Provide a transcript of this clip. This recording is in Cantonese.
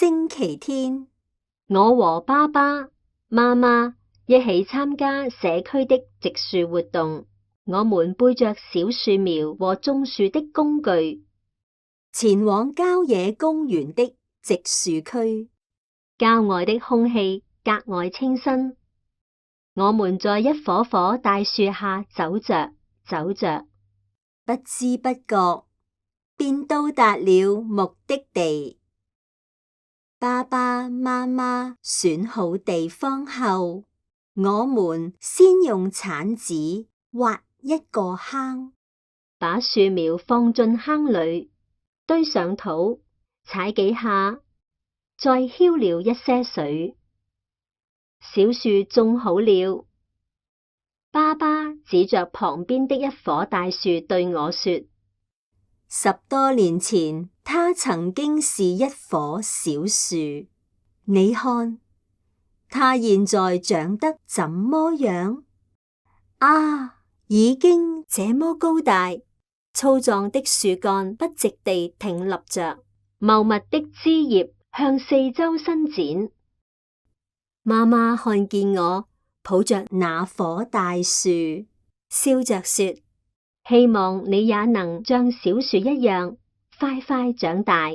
星期天，我和爸爸媽媽一起參加社區的植樹活動。我們背着小樹苗和種樹的工具，前往郊野公園的植樹區。郊外的空氣格外清新。我們在一棵棵大樹下走着走着，不知不覺便到達了目的地。爸爸媽媽選好地方後，我們先用鏟子挖一個坑，把樹苗放進坑裏，堆上土，踩幾下，再澆了一些水。小樹種好了。爸爸指着旁邊的一棵大樹對我說：10多年前，它曾經是一棵小樹，你看，它現在長得怎麼樣？啊，已經這麼高大，粗壯的樹幹不直地挺立着，茂密的枝葉向四周伸展。媽媽看見我抱着那棵大樹，笑着說：希望你也能像小樹一樣快快長大。